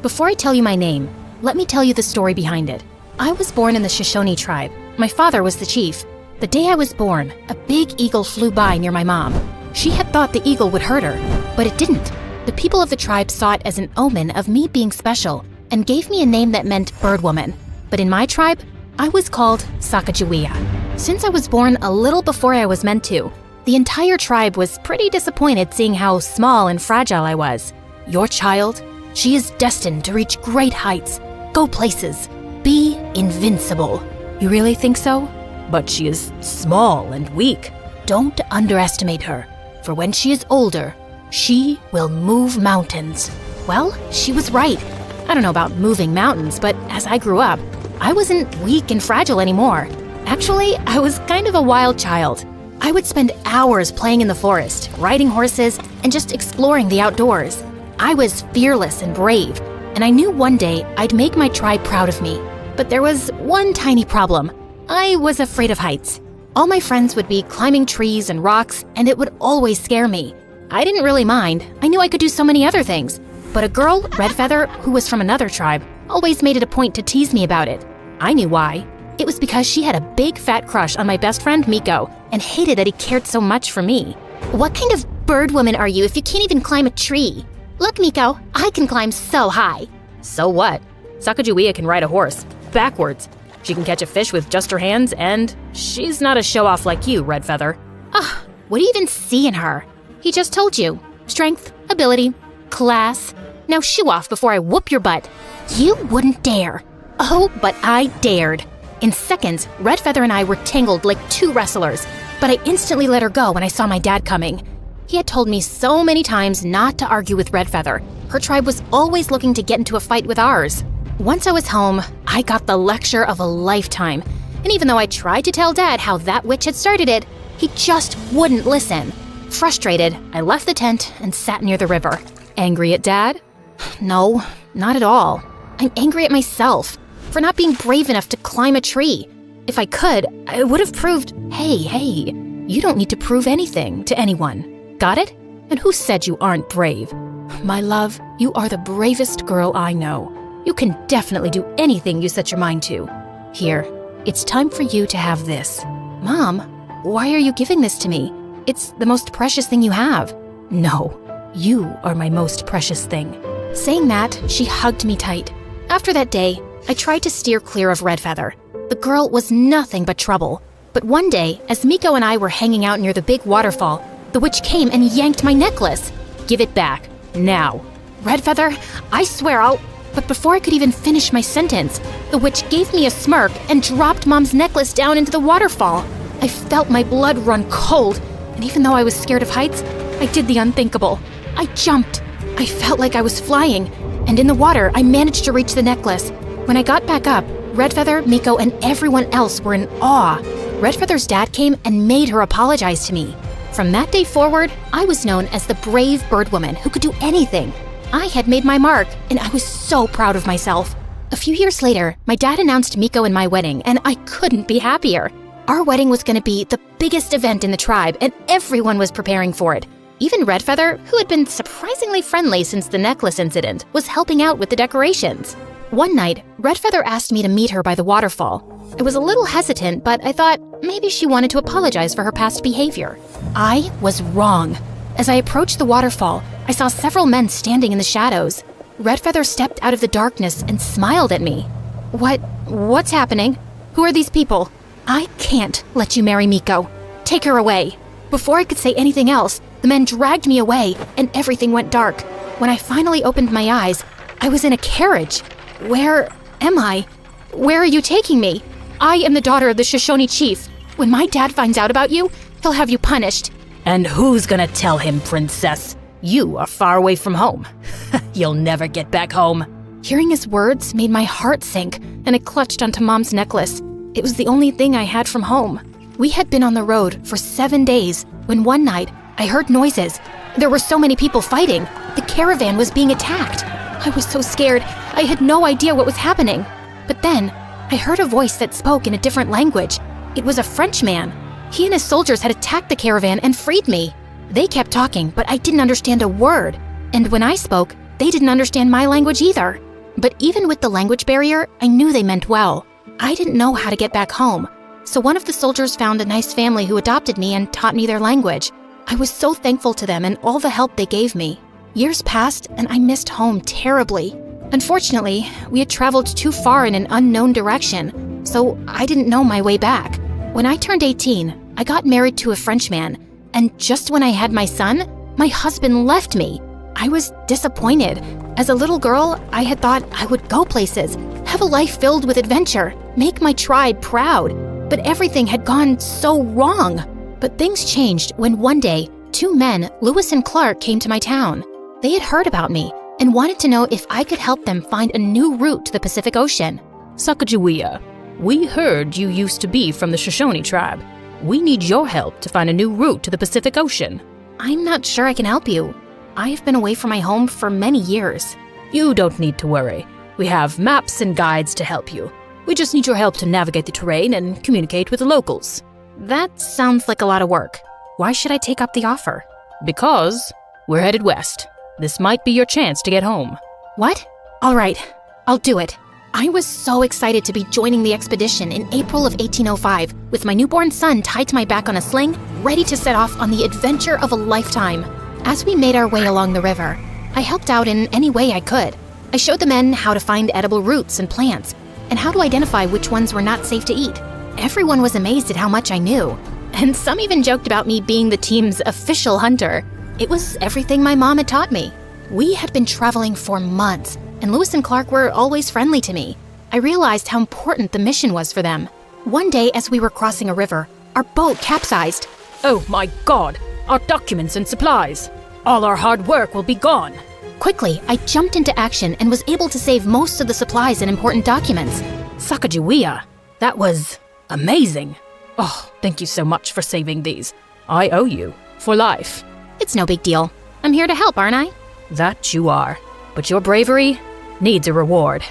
Before I tell you my name, let me tell you the story behind it. I was born in the Shoshone tribe. My father was the chief. The day I was born, a big eagle flew by near my mom. She had thought the eagle would hurt her, but it didn't. The people of the tribe saw it as an omen of me being special and gave me a name that meant bird woman. But in my tribe, I was called Sacagawea. Since I was born a little before I was meant to, the entire tribe was pretty disappointed seeing how small and fragile I was. Your child, she is destined to reach great heights, go places, be invincible. You really think so? But she is small and weak. Don't underestimate her, for when she is older, she will move mountains. Well, she was right. I don't know about moving mountains, but as I grew up, I wasn't weak and fragile anymore. Actually, I was kind of a wild child. I would spend hours playing in the forest, riding horses, and just exploring the outdoors. I was fearless and brave, and I knew one day I'd make my tribe proud of me. But there was one tiny problem. I was afraid of heights. All my friends would be climbing trees and rocks, and it would always scare me. I didn't really mind. I knew I could do so many other things. But a girl, Redfeather, who was from another tribe, always made it a point to tease me about it. I knew why. It was because she had a big fat crush on my best friend Miko and hated that he cared so much for me. What kind of bird woman are you if you can't even climb a tree? Look, Miko, I can climb so high. So what? Sacagawea can ride a horse, backwards. She can catch a fish with just her hands, and she's not a show-off like you, Redfeather. Ugh, what do you even see in her? He just told you. Strength, ability, class. Now shoo off before I whoop your butt. You wouldn't dare. Oh, but I dared. In seconds, Redfeather and I were tangled like two wrestlers, but I instantly let her go when I saw my dad coming. He had told me so many times not to argue with Redfeather. Her tribe was always looking to get into a fight with ours. Once I was home, I got the lecture of a lifetime. And even though I tried to tell Dad how that witch had started it, he just wouldn't listen. Frustrated, I left the tent and sat near the river. Angry at Dad? No, not at all. I'm angry at myself for not being brave enough to climb a tree. If I could, I would have proved, hey, you don't need to prove anything to anyone. Got it? And who said you aren't brave? My love, you are the bravest girl I know. You can definitely do anything you set your mind to. Here, it's time for you to have this. Mom, why are you giving this to me? It's the most precious thing you have. No, you are my most precious thing. Saying that, she hugged me tight. After that day, I tried to steer clear of Redfeather. The girl was nothing but trouble. But one day, as Miko and I were hanging out near the big waterfall, the witch came and yanked my necklace. Give it back, now. Redfeather, I swear I'll... But before I could even finish my sentence, the witch gave me a smirk and dropped Mom's necklace down into the waterfall. I felt my blood run cold, and even though I was scared of heights, I did the unthinkable. I jumped. I felt like I was flying, and in the water, I managed to reach the necklace. When I got back up, Redfeather, Miko, and everyone else were in awe. Redfeather's dad came and made her apologize to me. From that day forward, I was known as the brave bird woman who could do anything. I had made my mark, and I was so proud of myself. A few years later, my dad announced Miko and my wedding, and I couldn't be happier. Our wedding was going to be the biggest event in the tribe, and everyone was preparing for it. Even Redfeather, who had been surprisingly friendly since the necklace incident, was helping out with the decorations. One night, Redfeather asked me to meet her by the waterfall. I was a little hesitant, but I thought maybe she wanted to apologize for her past behavior. I was wrong. As I approached the waterfall, I saw several men standing in the shadows. Redfeather stepped out of the darkness and smiled at me. What's happening? Who are these people? I can't let you marry Miko. Take her away. Before I could say anything else, the men dragged me away and everything went dark. When I finally opened my eyes, I was in a carriage. Where am I? Where are you taking me? I am the daughter of the Shoshone chief. When my dad finds out about you, he'll have you punished. And who's gonna tell him, princess? You are far away from home. You'll never get back home. Hearing his words made my heart sink, and I clutched onto Mom's necklace. It was the only thing I had from home. We had been on the road for 7 days when one night I heard noises. There were so many people fighting. The caravan was being attacked. I was so scared. I had no idea what was happening. But then I heard a voice that spoke in a different language. It was a Frenchman. He and his soldiers had attacked the caravan and freed me. They kept talking, but I didn't understand a word. And when I spoke, they didn't understand my language either. But even with the language barrier, I knew they meant well. I didn't know how to get back home, so one of the soldiers found a nice family who adopted me and taught me their language. I was so thankful to them and all the help they gave me. Years passed and I missed home terribly. Unfortunately, we had traveled too far in an unknown direction, so I didn't know my way back. When I turned 18, I got married to a Frenchman, and just when I had my son, my husband left me. I was disappointed. As a little girl, I had thought I would go places, have a life filled with adventure, make my tribe proud. But everything had gone so wrong. But things changed when one day, two men, Lewis and Clark, came to my town. They had heard about me and wanted to know if I could help them find a new route to the Pacific Ocean. Sacagawea, we heard you used to be from the Shoshone tribe. We need your help to find a new route to the Pacific Ocean. I'm not sure I can help you. I've been away from my home for many years. You don't need to worry. We have maps and guides to help you. We just need your help to navigate the terrain and communicate with the locals. That sounds like a lot of work. Why should I take up the offer? Because we're headed west. This might be your chance to get home. What? All right, I'll do it. I was so excited to be joining the expedition in April of 1805 with my newborn son tied to my back on a sling, ready to set off on the adventure of a lifetime. As we made our way along the river, I helped out in any way I could. I showed the men how to find edible roots and plants, and how to identify which ones were not safe to eat. Everyone was amazed at how much I knew, and some even joked about me being the team's official hunter. It was everything my mom had taught me. We had been traveling for months, and Lewis and Clark were always friendly to me. I realized how important the mission was for them. One day, as we were crossing a river, our boat capsized. Oh my God! Our documents and supplies! All our hard work will be gone! Quickly, I jumped into action and was able to save most of the supplies and important documents. Sacagawea, that was amazing! Oh, thank you so much for saving these. I owe you for life. It's no big deal. I'm here to help, aren't I? That you are. But your bravery needs a reward.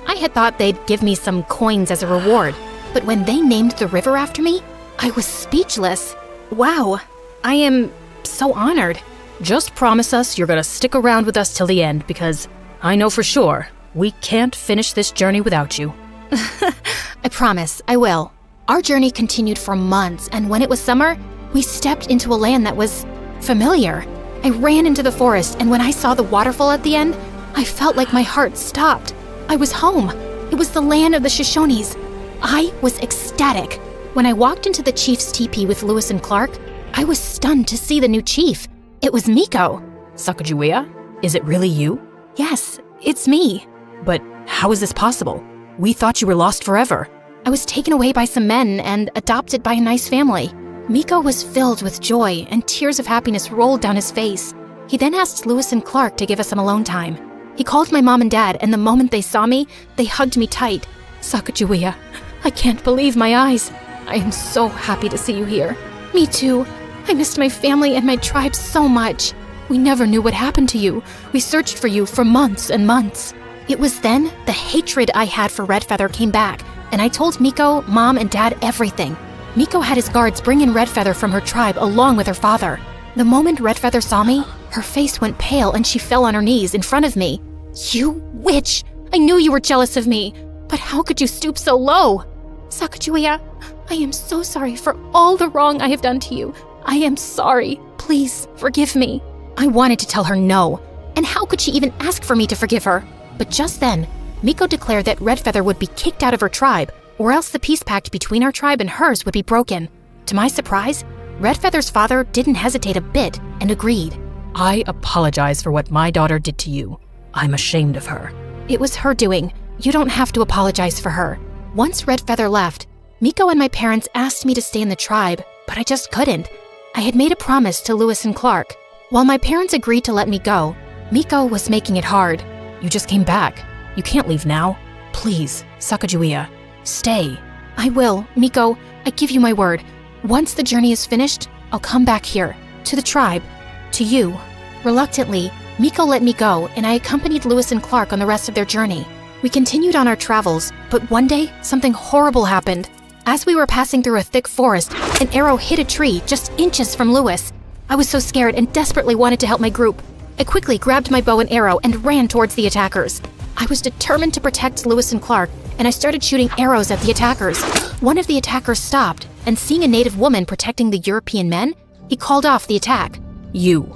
I had thought they'd give me some coins as a reward, but when they named the river after me, I was speechless. Wow, I am so honored. Just promise us you're gonna stick around with us till the end, because I know for sure we can't finish this journey without you. I promise, I will. Our journey continued for months, and when it was summer, we stepped into a land that was familiar. I ran into the forest, and when I saw the waterfall at the end, I felt like my heart stopped. I was home. It was the land of the Shoshones. I was ecstatic. When I walked into the chief's teepee with Lewis and Clark, I was stunned to see the new chief. It was Miko. Sacagawea, is it really you? Yes, it's me. But how is this possible? We thought you were lost forever. I was taken away by some men and adopted by a nice family. Miko was filled with joy, and tears of happiness rolled down his face. He then asked Lewis and Clark to give us some alone time. He called my mom and dad, and the moment they saw me, they hugged me tight. Sacagawea, I can't believe my eyes. I am so happy to see you here. Me too. I missed my family and my tribe so much. We never knew what happened to you. We searched for you for months and months. It was then the hatred I had for Redfeather came back, and I told Miko, Mom, and Dad everything. Miko had his guards bring in Redfeather from her tribe along with her father. The moment Redfeather saw me, her face went pale and she fell on her knees in front of me. You witch! I knew you were jealous of me, but how could you stoop so low? Sacagawea, I am so sorry for all the wrong I have done to you. I am sorry. Please forgive me. I wanted to tell her no, and how could she even ask for me to forgive her? But just then, Miko declared that Redfeather would be kicked out of her tribe, or else the peace pact between our tribe and hers would be broken. To my surprise, Redfeather's father didn't hesitate a bit and agreed. I apologize for what my daughter did to you. I'm ashamed of her. It was her doing. You don't have to apologize for her. Once Redfeather left, Miko and my parents asked me to stay in the tribe, but I just couldn't. I had made a promise to Lewis and Clark. While my parents agreed to let me go, Miko was making it hard. You just came back. You can't leave now. Please, Sacagawea, stay. I will, Miko. I give you my word. Once the journey is finished, I'll come back here, to the tribe, to you. Reluctantly, Miko let me go, and I accompanied Lewis and Clark on the rest of their journey. We continued on our travels, but one day, something horrible happened. As we were passing through a thick forest, an arrow hit a tree just inches from Lewis. I was so scared and desperately wanted to help my group. I quickly grabbed my bow and arrow and ran towards the attackers. I was determined to protect Lewis and Clark, and I started shooting arrows at the attackers. One of the attackers stopped, and seeing a native woman protecting the European men, he called off the attack. You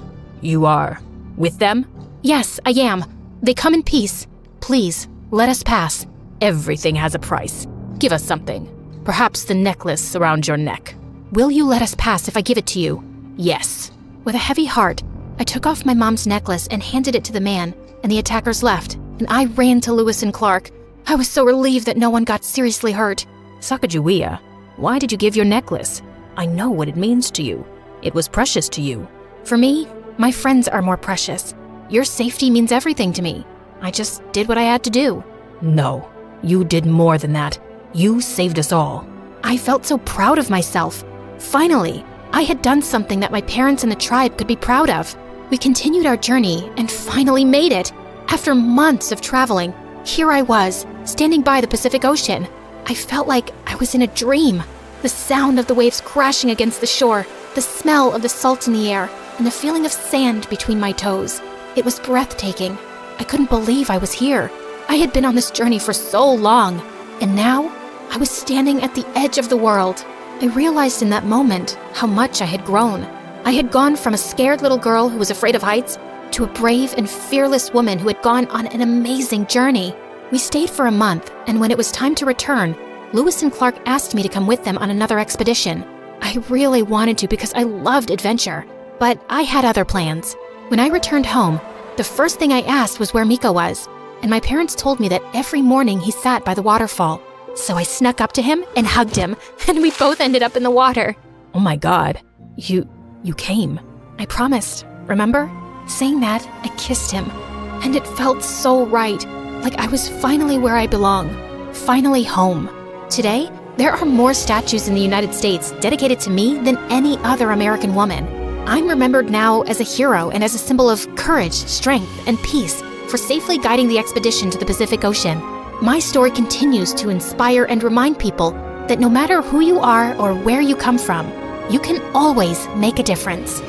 are with them? Yes, I am. They come in peace. Please, let us pass. Everything has a price. Give us something. Perhaps the necklace around your neck. Will you let us pass if I give it to you? Yes. With a heavy heart, I took off my mom's necklace and handed it to the man, and the attackers left, and I ran to Lewis and Clark. I was so relieved that no one got seriously hurt. Sacagawea, why did you give your necklace? I know what it means to you. It was precious to you. For me, my friends are more precious. Your safety means everything to me. I just did what I had to do. No, you did more than that. You saved us all. I felt so proud of myself. Finally, I had done something that my parents and the tribe could be proud of. We continued our journey and finally made it. After months of traveling, here I was, standing by the Pacific Ocean. I felt like I was in a dream. The sound of the waves crashing against the shore, the smell of the salt in the air, and the feeling of sand between my toes. It was breathtaking. I couldn't believe I was here. I had been on this journey for so long, and now I was standing at the edge of the world. I realized in that moment how much I had grown. I had gone from a scared little girl who was afraid of heights to a brave and fearless woman who had gone on an amazing journey. We stayed for a month, and when it was time to return, Lewis and Clark asked me to come with them on another expedition. I really wanted to because I loved adventure, but I had other plans. When I returned home, the first thing I asked was where Miko was, and my parents told me that every morning he sat by the waterfall. So I snuck up to him and hugged him, and we both ended up in the water. Oh my God, you came. I promised, remember? Saying that, I kissed him, and it felt so right, like I was finally where I belong, finally home. Today, there are more statues in the United States dedicated to me than any other American woman. I'm remembered now as a hero and as a symbol of courage, strength, and peace for safely guiding the expedition to the Pacific Ocean. My story continues to inspire and remind people that no matter who you are or where you come from, you can always make a difference.